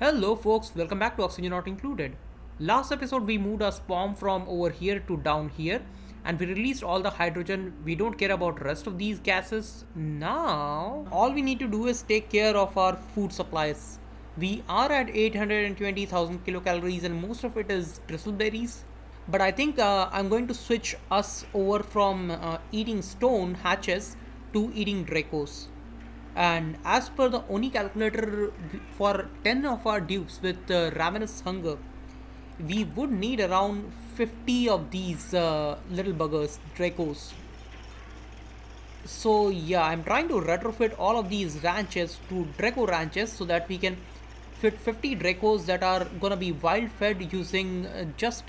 Hello folks, welcome back to Oxygen Not Included. Last episode we moved our spawn from over here to down here and we released all the hydrogen. We don't care about rest of these gases. Now all we need to do is take care of our food supplies. We are at 820,000 kilocalories and most of it is bristleberries. But I think I'm going to switch us over from eating stone hatches to eating Dracos. And as per the ONI calculator, for 10 of our dupes with ravenous hunger, we would need around 50 of these little buggers, Dracos. So yeah, I'm trying to retrofit all of these ranches to Draco ranches so that we can fit 50 Dracos that are gonna be wild fed using just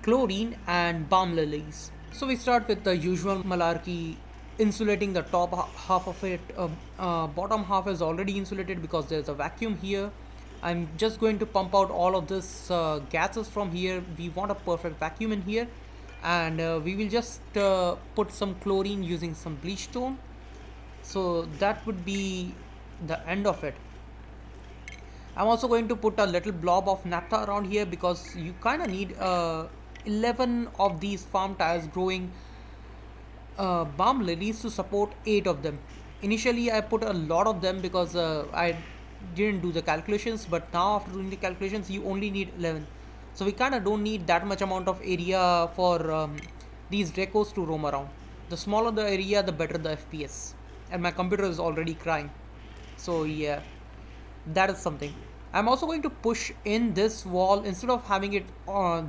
chlorine and balm lilies. So we start with the usual malarkey, insulating the half of it. Bottom half is already insulated because there's a vacuum here. I'm just going to pump out all of this gases from here. We want a perfect vacuum in here, and we will just put some chlorine using some bleach stone. So that would be the end of it. I'm also going to put a little blob of naphtha around here because you kind of need 11 of these farm tires growing balm lilies to support 8 of them. Initially I put a lot of them because I didn't do the calculations, but now after doing the calculations you only need 11. So we kind of don't need that much amount of area for these Dracos to roam around. The smaller the area, the better the FPS. And my computer is already crying. So yeah, that is something. I'm also going to push in this wall. Instead of having it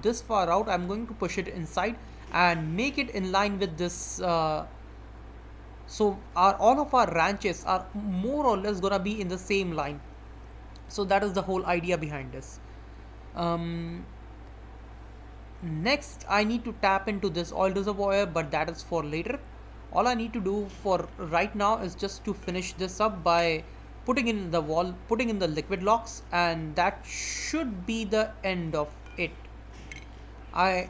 this far out, I'm going to push it inside and make it in line with this. So all of our ranches are more or less gonna be in the same line. So that is the whole idea behind this. Um, Next, I need to tap into this oil reservoir, but that is for later. All I need to do for right now is just to finish this up by putting in the wall, putting in the liquid locks, and that should be the end of it. I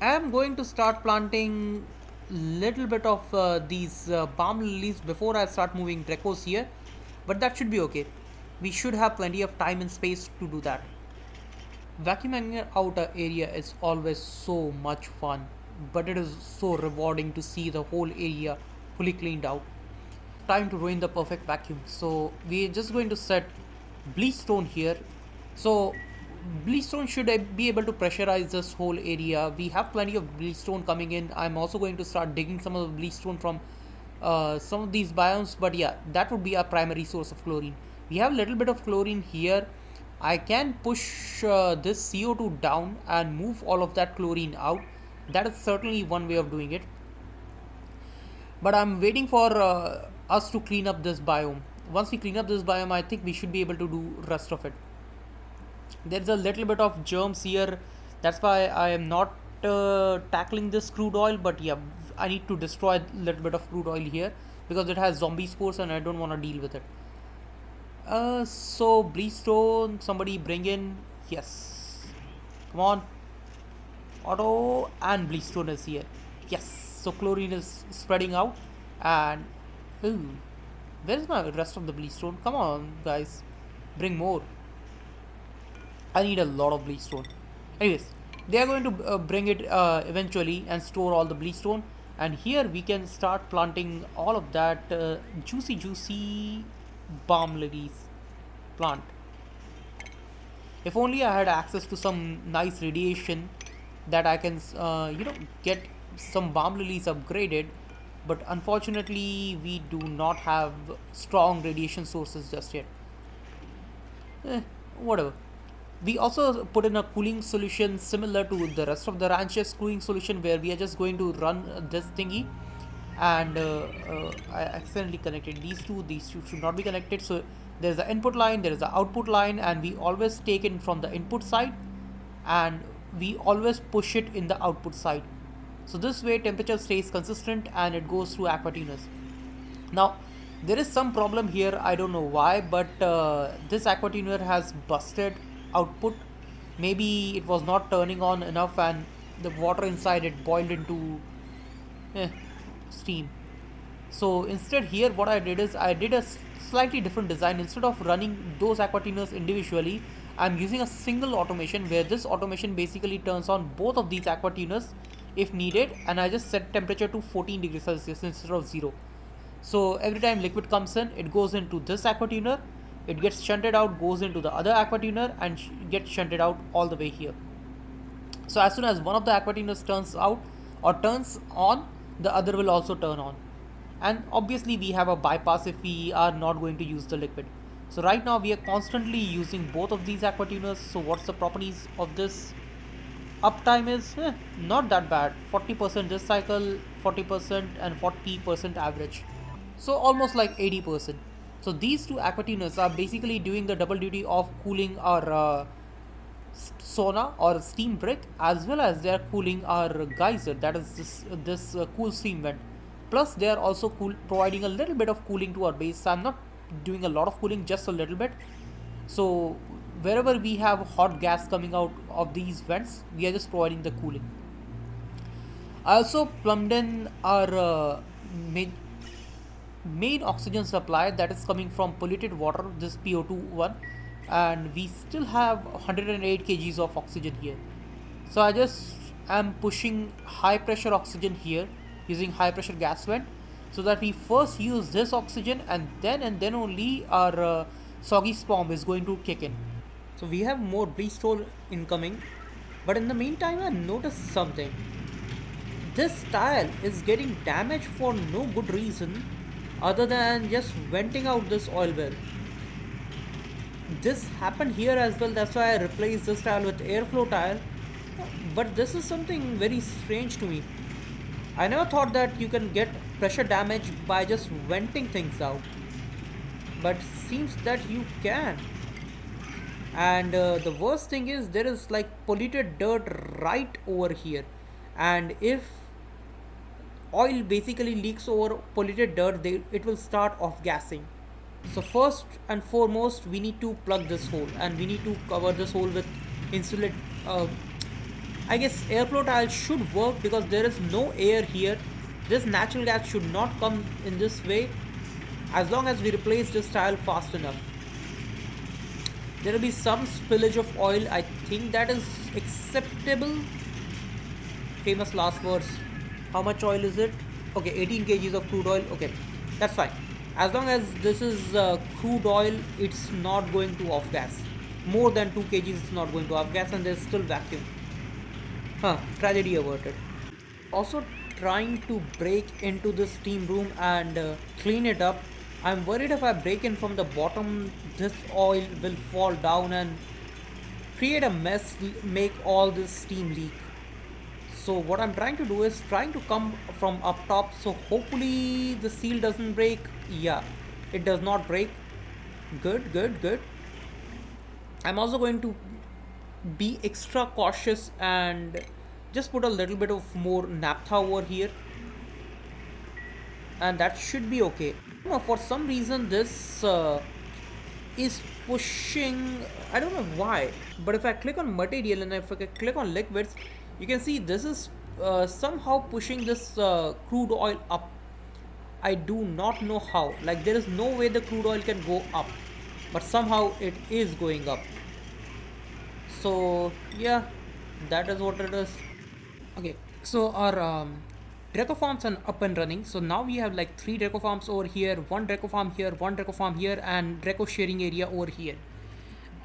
am going to start planting little bit of these balm lilies before I start moving Dracos here, but that should be okay. We should have plenty of time and space to do that. Vacuuming out an area is always so much fun, but it is so rewarding to see the whole area fully cleaned out. Time to ruin the perfect vacuum. So we're just going to set bleach stone here. So bleach stone should be able to pressurize this whole area. We have plenty of bleach stone coming in. I'm also going to start digging some of the bleach stone from some of these biomes, but yeah, that would be our primary source of chlorine. We have a little bit of chlorine here. I can push this CO2 down and move all of that chlorine out. That is certainly one way of doing it. But I'm waiting for us to clean up this biome. Once we clean up this biome, I think we should be able to do rest of it. There's a little bit of germs here. That's why I am not tackling this crude oil. But yeah, I need to destroy a little bit of crude oil here because it has zombie spores and I don't want to deal with it. So bleach stone, somebody bring in. Yes, come on, auto, and bleach stone is here. Yes, so chlorine is spreading out, and ooh, where is my rest of the bleach stone? Come on guys, bring more. I need a lot of bleach stone. Anyways, they are going to bring it eventually and store all the bleach stone, and here we can start planting all of that juicy balm lilies plant. If only I had access to some nice radiation that I can get some balm lilies upgraded, but unfortunately we do not have strong radiation sources just yet. Whatever. We also put in a cooling solution similar to the rest of the ranches cooling solution, where we are just going to run this thingy, and I accidentally connected these two should not be connected. So there's the input line, there is the output line, and we always take it from the input side and we always push it in the output side. So this way temperature stays consistent and it goes through aqua tuners. Now there is some problem here, I don't know why, but this aqua tuner has busted output. Maybe it was not turning on enough and the water inside it boiled into steam. So instead here what I did is I did a slightly different design. Instead of running those aqua tuners individually, I'm using a single automation where this automation basically turns on both of these aqua tuners if needed, and I just set temperature to 14 degrees Celsius instead of 0. So every time liquid comes in, it goes into this aqua tuner, it gets shunted out, goes into the other aqua tuner, and gets shunted out all the way here. So as soon as one of the aqua tuners turns out or turns on, the other will also turn on. And obviously we have a bypass if we are not going to use the liquid. So right now we are constantly using both of these aqua tuners. So what's the properties of this? Uptime is not that bad, 40% this cycle, 40% and 40% average. So almost like 80%. So these two aqua tuners are basically doing the double duty of cooling our sauna or steam brick, as well as they are cooling our geyser, that is this cool steam vent. Plus they are also providing a little bit of cooling to our base. So I'm not doing a lot of cooling, just a little bit. So wherever we have hot gas coming out of these vents, we are just providing the cooling. I also plumbed in our main oxygen supply that is coming from polluted water, this PO2 one, and we still have 108 kgs of oxygen here. So I just am pushing high pressure oxygen here using high pressure gas vent, so that we first use this oxygen, and then only our soggy sperm is going to kick in. So we have more breeze-roll incoming, but in the meantime I noticed something. This tile is getting damaged for no good reason other than just venting out this oil well. This happened here as well, that's why I replaced this tile with airflow tile. But this is something very strange to me. I never thought that you can get pressure damage by just venting things out, but seems that you can. And the worst thing is there is like polluted dirt right over here, and if oil basically leaks over polluted dirt, it will start off gassing. So first and foremost we need to plug this hole, and we need to cover this hole with insulate. I guess airflow tile should work because there is no air here. This natural gas should not come in this way as long as we replace this tile fast enough. There will be some spillage of oil, I think that is acceptable. Famous last words. How much oil is it? Okay, 18 kgs of crude oil. Okay, that's fine. As long as this is crude oil, it's not going to off gas. More than 2 kgs is not going to off gas, and there's still vacuum. Tragedy averted. Also trying to break into the steam room and clean it up. I'm worried if I break in from the bottom, this oil will fall down and create a mess, make all this steam leak. So what I'm trying to do is trying to come from up top, so hopefully the seal doesn't break. Yeah, it does not break. Good. I'm also going to be extra cautious and just put a little bit of more naphtha over here, and that should be okay. For some reason this is pushing, I don't know why, but if I click on material and if I click on liquids, you can see this is somehow pushing this crude oil up. I do not know how, like there is no way the crude oil can go up, but somehow it is going up. So yeah, that is what it is. Okay, so our Draco farms are up and running. So now we have like 3 Draco farms over here, 1 Draco farm here, 1 Draco farm here, and Draco sharing area over here.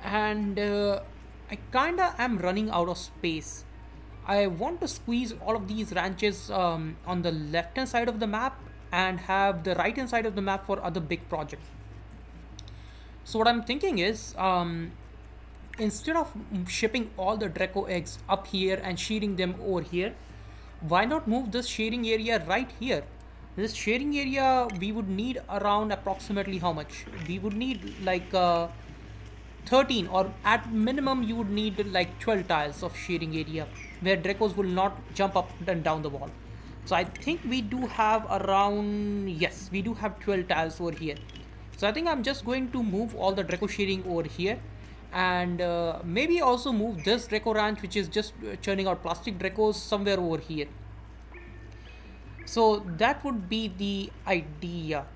And I kinda am running out of space. I want to squeeze all of these ranches on the left hand side of the map and have the right hand side of the map for other big projects. So what I'm thinking is, instead of shipping all the Draco eggs up here and shearing them over here, why not move this sharing area right here? This sharing area, we would need around approximately how much? We would need like 13, or at minimum you would need like 12 tiles of sharing area where Dracos will not jump up and down the wall. So I think we do have around, yes, we do have 12 tiles over here. So I think I'm just going to move all the Draco sharing over here, and maybe also move this Draco ranch, which is just churning out plastic Dracos, somewhere over here. So that would be the idea.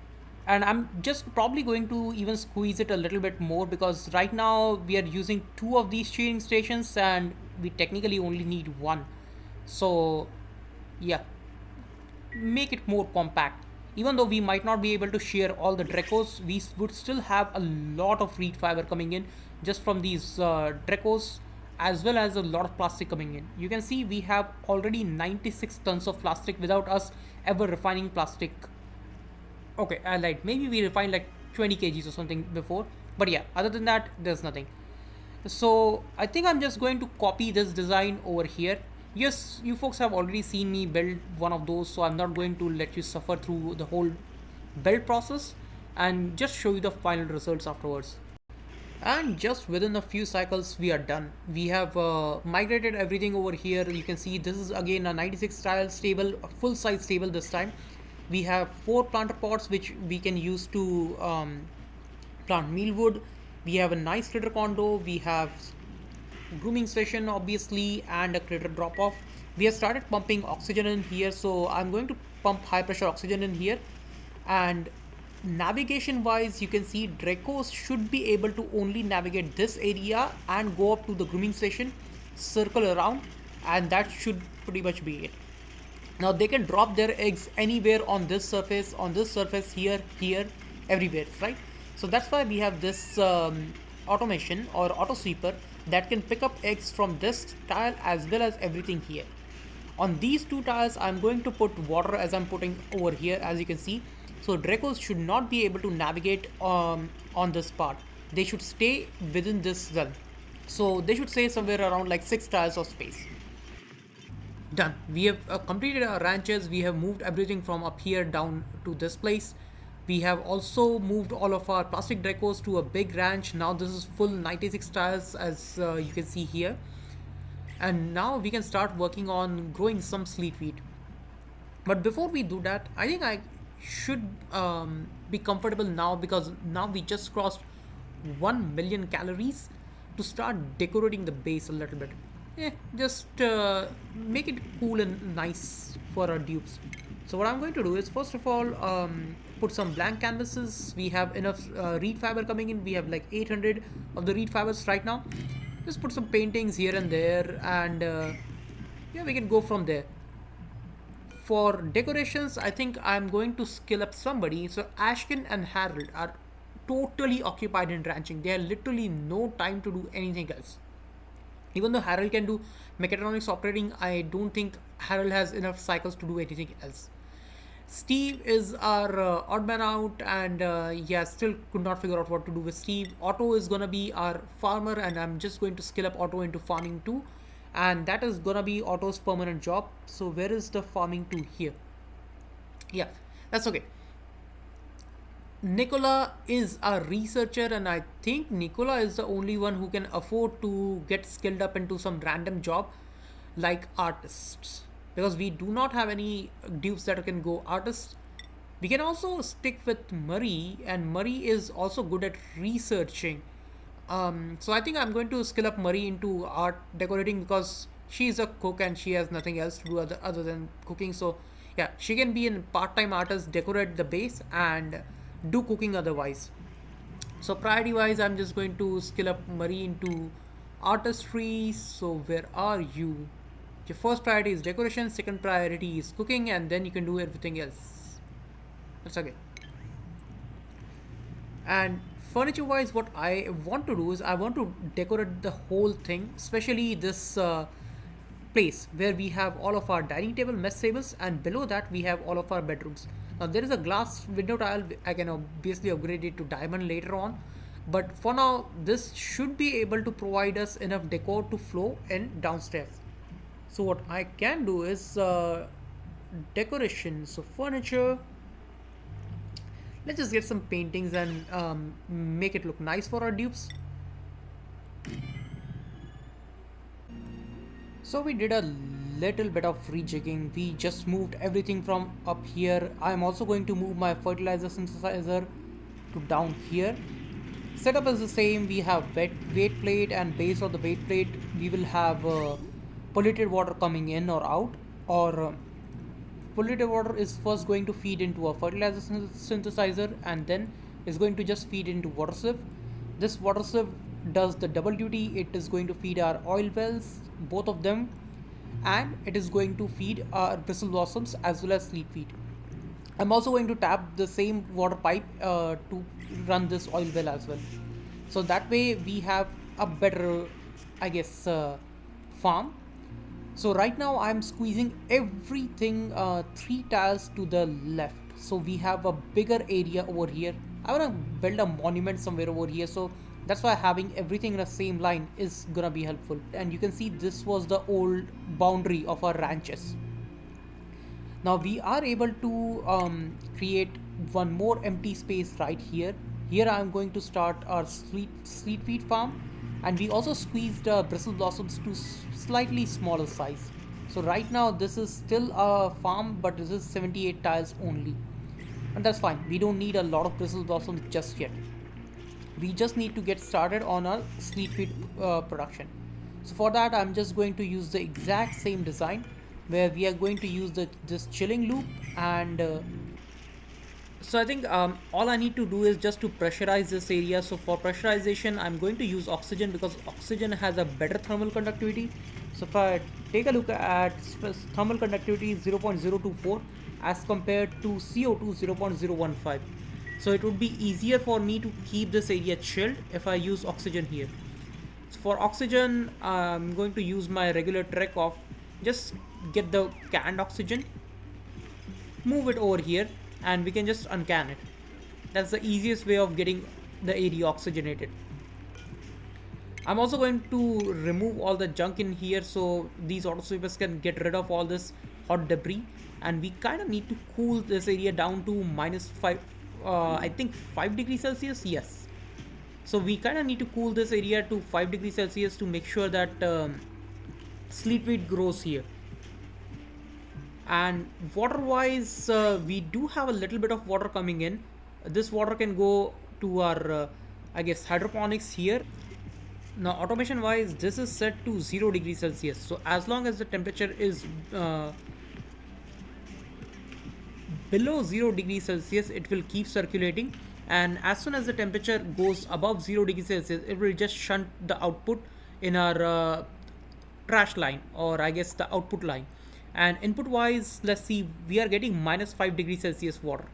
And I'm just probably going to even squeeze it a little bit more because right now we are using two of these cheating stations and we technically only need one. So yeah, make it more compact. Even though we might not be able to share all the Dracos, we would still have a lot of reed fiber coming in just from these Dracos, as well as a lot of plastic coming in. You can see we have already 96 tons of plastic without us ever refining plastic. Okay, I lied. Maybe we refined like 20 kgs or something before. But yeah, other than that, there's nothing. So I think I'm just going to copy this design over here. Yes, you folks have already seen me build one of those, so I'm not going to let you suffer through the whole build process and just show you the final results afterwards. And just within a few cycles we are done. We have migrated everything over here. You can see this is again a 96 style stable, a full size stable this time. We have 4 planter pots which we can use to plant mealwood. We have a nice litter condo. We have grooming station obviously and a critter drop off. We have started pumping oxygen in here, so I'm going to pump high pressure oxygen in here. And navigation wise, you can see Dracos should be able to only navigate this area and go up to the grooming station, circle around, and that should pretty much be it. Now they can drop their eggs anywhere on this surface, here, everywhere, right? So that's why we have this automation or auto sweeper that can pick up eggs from this tile as well as everything here. On these two tiles, I'm going to put water as I'm putting over here, as you can see. So Dracos should not be able to navigate on this part. They should stay within this zone. So they should stay somewhere around like 6 tiles of space. Done. We have completed our ranches. We have moved everything from up here down to this place. We have also moved all of our plastic Dracos to a big ranch. Now this is full 96 tiles, as you can see here. And now we can start working on growing some sleet wheat. But before we do that, I think I should be comfortable now, because now we just crossed 1 million calories to start decorating the base a little bit. Just make it cool and nice for our dupes. So what I'm going to do is, first of all, put some blank canvases. We have enough reed fiber coming in. We have like 800 of the reed fibers right now. Just put some paintings here and there, and yeah, we can go from there. For decorations, I think I'm going to skill up somebody. So Ashkin and Harold are totally occupied in ranching. They have literally no time to do anything else. Even though Harold can do mechatronics operating, I don't think Harold has enough cycles to do anything else. Steve is our odd man out, and yeah, still could not figure out what to do with Steve. Otto is gonna be our farmer, and I'm just going to skill up Otto into farming too, and that is gonna be Otto's permanent job. So where is the farming too? Here. Yeah, that's okay. Nicola is a researcher, and I think Nicola is the only one who can afford to get skilled up into some random job like artists, because we do not have any dupes that can go artists. We can also stick with Murray, and Murray is also good at researching. So I think I'm going to skill up Murray into art decorating, because she's a cook and she has nothing else to do other than cooking. So yeah, she can be a part-time artist, decorate the base, and do cooking otherwise. So priority wise, I'm just going to skill up Murray into artistry. So where are you? Your first priority is decoration, second priority is cooking, and then you can do everything else. That's okay. And furniture wise, what I want to do is I want to decorate the whole thing, especially this place where we have all of our dining table, mess tables, and below that we have all of our bedrooms. Now there is a glass window tile. I can obviously upgrade it to diamond later on, but for now this should be able to provide us enough decor to flow in downstairs. So what I can do is decoration. So furniture. Let's just get some paintings and make it look nice for our dupes. So we did a little bit of rejigging. We just moved everything from up here. I'm also going to move my fertilizer synthesizer to down here. Setup is the same. We have weight plate, and based on the weight plate we will have polluted water coming in or out, or polluted water is first going to feed into a fertilizer synthesizer, and then is going to just feed into water sieve. This water sieve does the double duty. It is going to feed our oil wells, both of them, and it is going to feed our bristle blossoms as well as sleep feed. I'm also going to tap the same water pipe to run this oil well as well. So that way we have a better, I guess, farm. So right now I'm squeezing everything 3 tiles to the left. So we have a bigger area over here. I want to build a monument somewhere over here. So that's why having everything in the same line is gonna be helpful. And you can see this was the old boundary of our ranches. Now we are able to create one more empty space right here. Here I am going to start our sleet feed farm, and we also squeezed bristle blossoms to slightly smaller size. So right now this is still a farm, but this is 78 tiles only, and that's fine. We don't need a lot of bristle blossoms just yet. We just need to get started on our sleet feed production. So for that I'm just going to use the exact same design, where we are going to use this chilling loop, and so I think all I need to do is just to pressurize this area. So for pressurization I'm going to use oxygen, because oxygen has a better thermal conductivity. So if I take a look at thermal conductivity 0.024 as compared to CO2 0.015. So it would be easier for me to keep this area chilled if I use oxygen here. So for oxygen I'm going to use my regular trick of just get the canned oxygen, move it over here, and we can just uncan it. That's the easiest way of getting the area oxygenated. I'm also going to remove all the junk in here, so these auto sweepers can get rid of all this hot debris. And we kind of need to cool this area down to -5, I think 5 degrees Celsius. Yes. So we kind of need to cool this area to 5 degrees Celsius to make sure that sleet weed grows here. And water wise we do have a little bit of water coming in. This water can go to our I guess hydroponics here. Now automation wise this is set to 0 degrees Celsius, so as long as the temperature is below 0 degrees Celsius it will keep circulating, and as soon as the temperature goes above 0 degrees Celsius it will just shunt the output in our trash line, or I guess the output line. And input wise, let's see, we are getting -5 degrees Celsius water,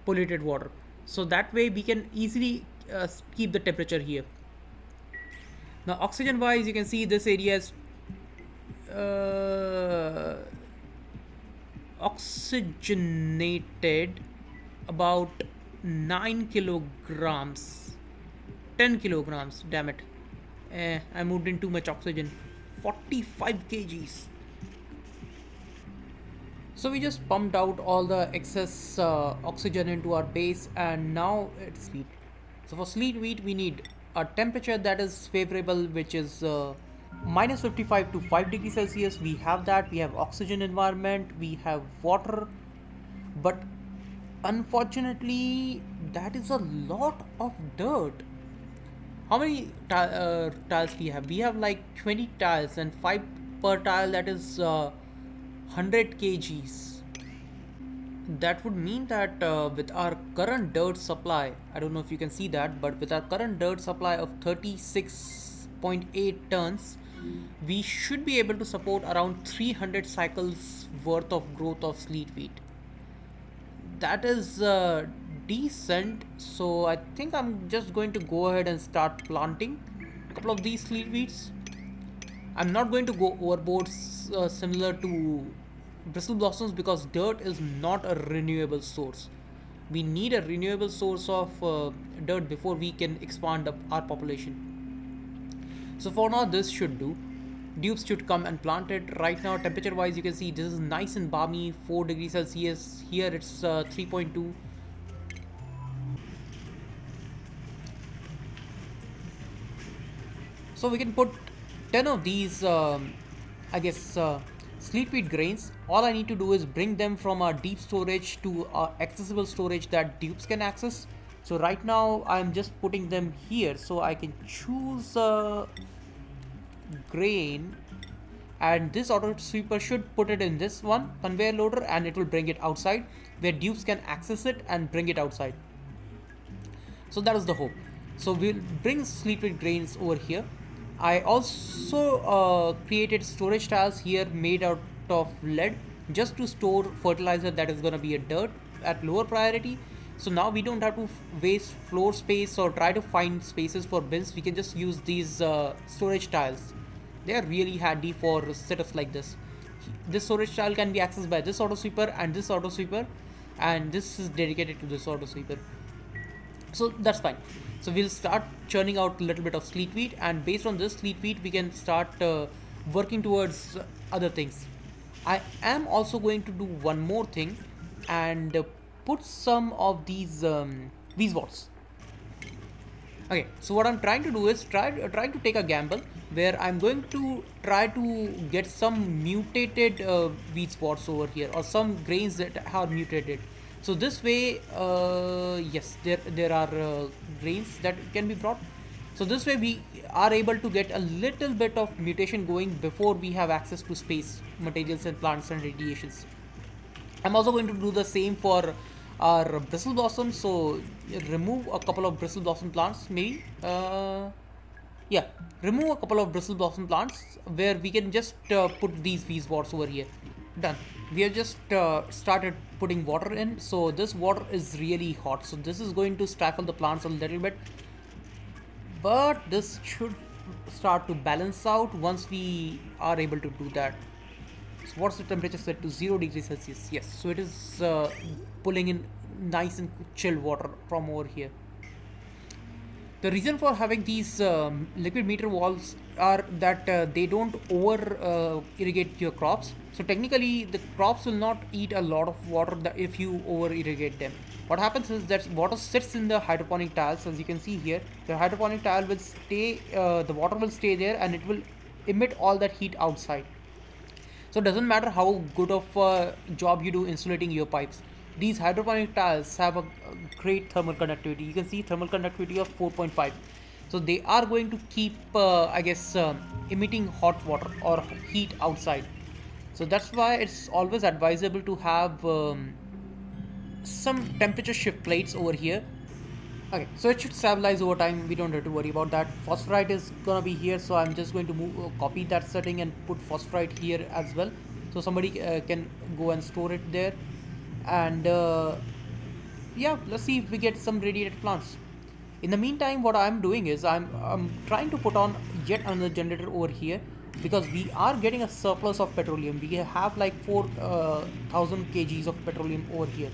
polluted water. So that way we can easily keep the temperature here. Now oxygen wise you can see this area is oxygenated about 9 kilograms, 10 kilograms, damn it. I moved in too much oxygen, 45 kgs. So we just pumped out all the excess oxygen into our base, and now it's sleet. So for sleet wheat we need a temperature that is favorable, which is -55 to 5 degrees Celsius. We have that. We have oxygen environment. We have water, but unfortunately that is a lot of dirt. How many tiles we have? We have like 20 tiles, and 5 per tile, that is 100 kgs. That would mean that with our current dirt supply, I don't know if you can see that, but with our current dirt supply of 36.8 tons, we should be able to support around 300 cycles worth of growth of sleet wheat. That is decent. So I think I'm just going to go ahead and start planting a couple of these sleet wheats. I'm not going to go overboard similar to bristle blossoms, because dirt is not a renewable source. We need a renewable source of dirt before we can expand our population. So for now this should do. Dupes should come and plant it. Right now temperature wise you can see this is nice and balmy, 4 degrees Celsius. Here it's 3.2. So we can put 10 of these I guess sleet wheat grains. All I need to do is bring them from our deep storage to our accessible storage that dupes can access. So right now I'm just putting them here, so I can choose a grain and this auto sweeper should put it in this one conveyor loader, and it will bring it outside where Dupes can access it and bring it outside. So that is the hope. So we'll bring sleeping grains over here. I also created storage tiles here made out of lead just to store fertilizer that is going to be a dirt at lower priority. So now we don't have to waste floor space or try to find spaces for bins. We can just use these storage tiles. They are really handy for setups like this. This storage tile can be accessed by this auto sweeper and this auto sweeper, and this is dedicated to this auto sweeper. So that's fine. So we'll start churning out a little bit of sleet wheat, and based on this sleet wheat we can start working towards other things. I am also going to do one more thing and put some of these warts. Okay, so what I'm trying to do is trying to take a gamble where I'm going to try to get some mutated wheat spots over here, or some grains that are mutated. So this way, yes, there are grains that can be brought. So this way we are able to get a little bit of mutation going before we have access to space, materials and plants and radiations. I'm also going to do the same for our bristle blossoms. So remove a couple of bristle blossom plants, maybe. Yeah, remove a couple of bristle blossom plants where we can just put these warts over here. Done. We have just started putting water in. So this water is really hot. So this is going to stifle the plants a little bit. But this should start to balance out once we are able to do that. So what's the temperature set to 0 degrees Celsius? Yes, so it is pulling in nice and chilled water from over here. The reason for having these liquid meter walls are that they don't over irrigate your crops. So technically the crops will not eat a lot of water if you over irrigate them. What happens is that water sits in the hydroponic tiles. As you can see here, the hydroponic tile will stay, the water will stay there, and it will emit all that heat outside. So it doesn't matter how good of a job you do insulating your pipes. These hydroponic tiles have a great thermal conductivity. You can see thermal conductivity of 4.5. So they are going to keep, emitting hot water or heat outside. So that's why it's always advisable to have some temperature shift plates over here. Okay, so it should stabilize over time. We don't have to worry about that. Phosphorite is gonna be here, so I'm just going to copy that setting and put phosphorite here as well. So somebody can go and store it there. And yeah, let's see if we get some radiated plants. In the meantime, what I'm doing is I'm trying to put on yet another generator over here, because we are getting a surplus of petroleum. We have like 4,000 kgs of petroleum over here.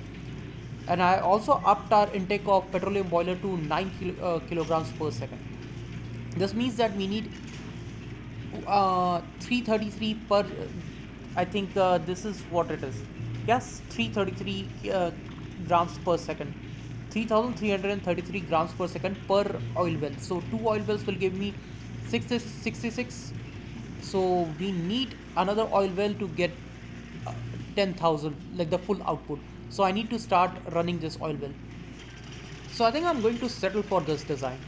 And I also upped our intake of petroleum boiler to 9 kilograms per second. This means that we need 333 per, I think this is what it is. Yes, 333 grams per second. 3,333 grams per second per oil well. So 2 oil wells will give me 66. So we need another oil well to get 10,000, like the full output. So I need to start running this oil well. So I think I'm going to settle for this design.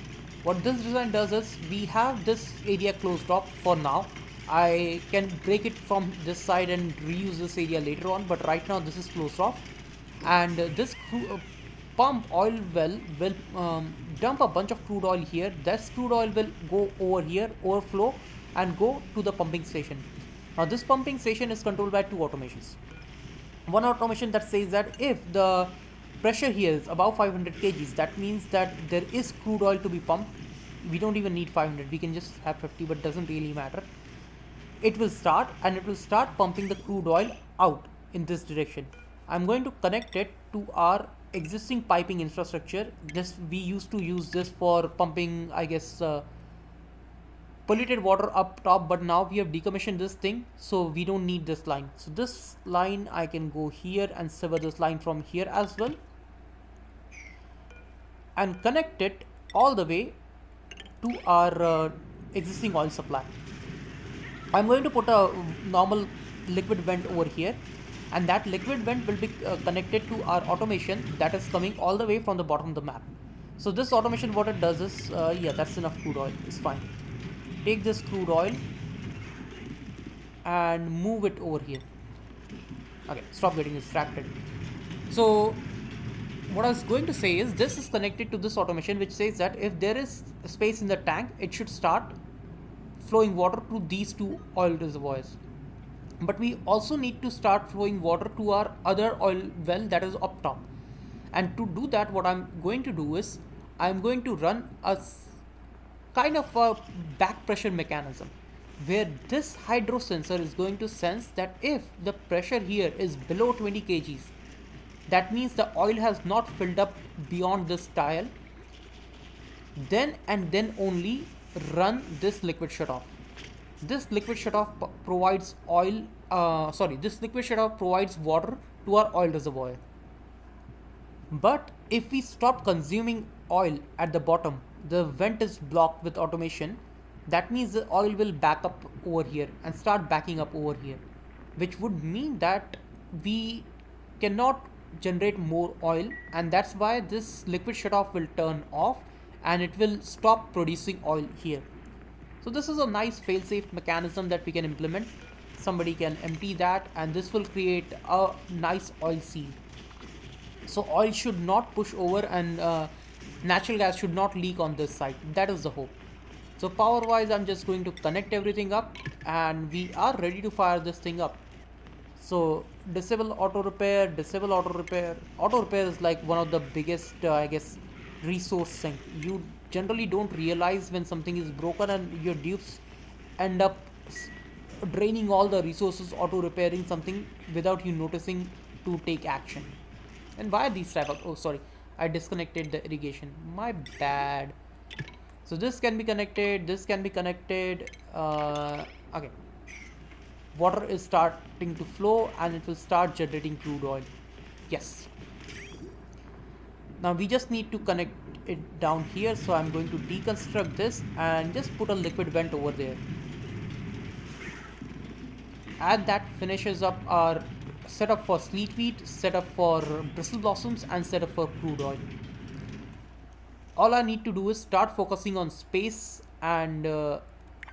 What this design does is, we have this area closed off for now. I can break it from this side and reuse this area later on, but right now this is closed off. And this pump oil well will dump a bunch of crude oil here. This crude oil will go over here, overflow, and go to the pumping station. Now this pumping station is controlled by 2 automations. One automation that says that if the pressure here is above 500 kgs, that means that there is crude oil to be pumped. We don't even need 500, we can just have 50, but doesn't really matter. It will start, and it will start pumping the crude oil out in this direction. I'm going to connect it to our existing piping infrastructure. We used to use this for pumping, I guess, polluted water up top, but now we have decommissioned this thing, so we don't need this line. So this line, I can go here and sever this line from here as well, and connect it all the way to our existing oil supply. I'm going to put a normal liquid vent over here, and that liquid vent will be connected to our automation that is coming all the way from the bottom of the map. So this automation, what it does is, yeah, that's enough crude oil, it's fine. Take this crude oil and move it over here. Okay, stop getting distracted. So what I was going to say is this is connected to this automation which says that if there is space in the tank, it should start flowing water to these two oil reservoirs. But we also need to start flowing water to our other oil well that is up top. And to do that, what I'm going to do is I'm going to run a kind of a back pressure mechanism where this hydro sensor is going to sense that if the pressure here is below 20 kgs, that means the oil has not filled up beyond this dial, then and then only run this liquid shutoff. This liquid shutoff provides this liquid shutoff provides water to our oil reservoir. But if we stop consuming oil at the bottom, the vent is blocked with automation. That means the oil will back up over here and start backing up over here, which would mean that we cannot generate more oil, and that's why this liquid shutoff will turn off and it will stop producing oil here. So this is a nice fail-safe mechanism that we can implement. Somebody can empty that and this will create a nice oil seal. So oil should not push over and natural gas should not leak on this side. That is the hope. So power wise, I'm just going to connect everything up and we are ready to fire this thing up. So disable auto repair, disable auto repair. Auto repair is like one of the biggest I guess resource sink. You generally don't realize when something is broken and your dupes end up draining all the resources auto repairing something without you noticing to take action. And why are these type of, oh sorry, I disconnected the irrigation, my bad. So this can be connected, this can be connected. Okay, water is starting to flow and it will start generating crude oil. Yes, now we just need to connect it down here. So I'm going to deconstruct this and just put a liquid vent over there, and that finishes up our setup for sleet wheat, setup for bristle blossoms, and setup for crude oil. All I need to do is start focusing on space and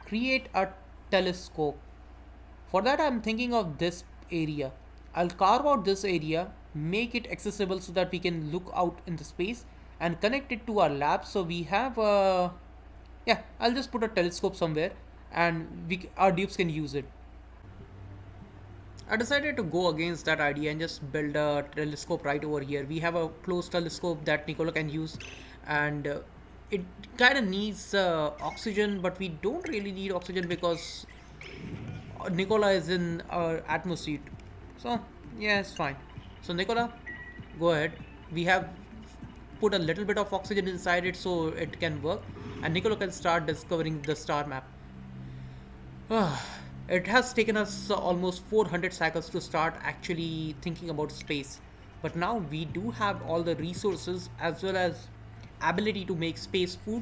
create a telescope. For that I'm thinking of this area. I'll carve out this area, make it accessible so that we can look out in the space and connect it to our lab. So we have yeah, I'll just put a telescope somewhere and our dupes can use it. I decided to go against that idea and just build a telescope right over here. We have a closed telescope that Nicola can use, and it kind of needs oxygen, but we don't really need oxygen because Nicola is in our atmosphere. So yeah, it's fine. So Nicola, go ahead. We have put a little bit of oxygen inside it so it can work, and Nicola can start discovering the star map. It has taken us almost 400 cycles to start actually thinking about space, but now we do have all the resources as well as ability to make space food.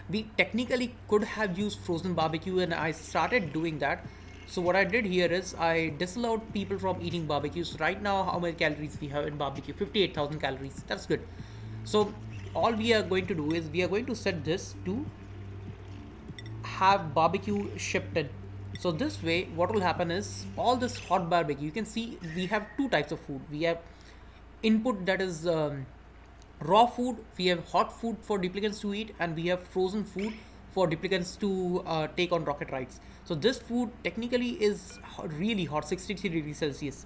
We technically could have used frozen barbecue and I started doing that. So what I did here is I disallowed people from eating barbecues. Right now how many calories we have in barbecue? 58,000 calories. That's good. So all we are going to do is we are going to set this to have barbecue shipped in. So this way what will happen is all this hot barbecue, you can see we have two types of food. We have input that is raw food, we have hot food for duplicants to eat, and we have frozen food for duplicants to take on rocket rides. So this food technically is really hot, 63 degrees Celsius,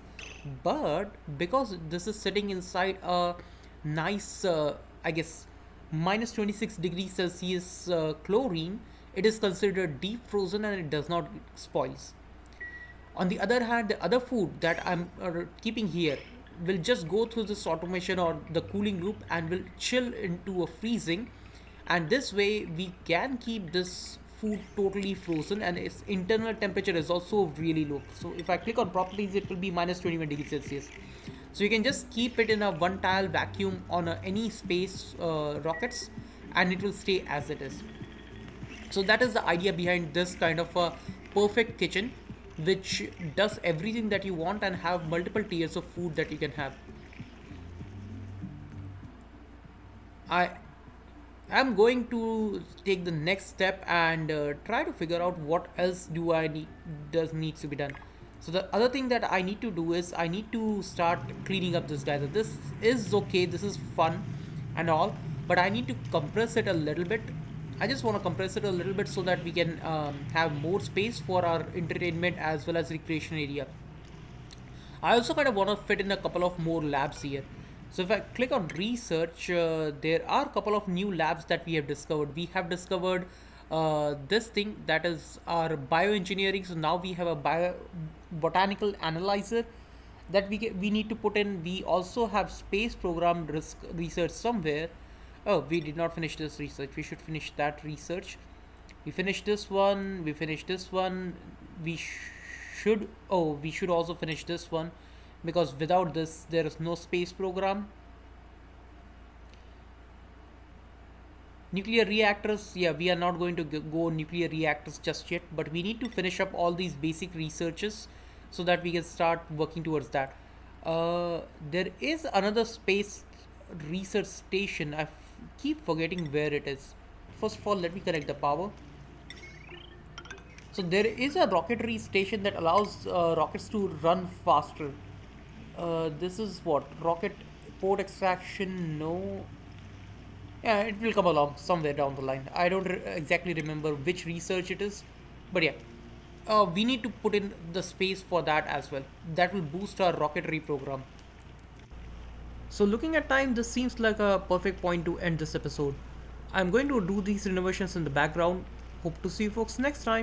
but because this is sitting inside a nice I guess minus 26 degrees Celsius chlorine, it is considered deep frozen and it does not spoils. On the other hand, the other food that I'm keeping here will just go through this automation or the cooling loop and will chill into a freezing, and this way we can keep this food totally frozen and its internal temperature is also really low. So if I click on properties, it will be minus 21 degrees Celsius. So you can just keep it in a one tile vacuum on any space rockets and it will stay as it is. So that is the idea behind this kind of a perfect kitchen, which does everything that you want and have multiple tiers of food that you can have. I'm going to take the next step and try to figure out what else do I need does needs to be done. So the other thing that I need to do is I need to start cleaning up this geyser. This is okay, this is fun and all, but I need to compress it a little bit. I just want to compress it a little bit so that we can have more space for our entertainment as well as recreation area. I also kind of want to fit in a couple of more labs here. So if I click on research, there are a couple of new labs that we have discovered. We have discovered this thing that is our bioengineering. So now we have a botanical analyzer that we need to put in. We also have space program research somewhere. Oh, we did not finish this research. We should finish that research. We finished this one. We finished this one. We should. Oh, we should also finish this one, because without this, there is no space program. Nuclear reactors. Yeah, we are not going to go nuclear reactors just yet, but we need to finish up all these basic researches so that we can start working towards that. There is another space research station. Keep forgetting where it is. First of all, let me connect the power. So there is a rocketry station that allows rockets to run faster. This is what? Rocket port extraction? No. Yeah, it will come along somewhere down the line. I don't exactly remember which research it is, but yeah. We need to put in the space for that as well. That will boost our rocketry program. So, looking at time, this seems like a perfect point to end this episode. I'm going to do these renovations in the background. Hope to see you folks next time.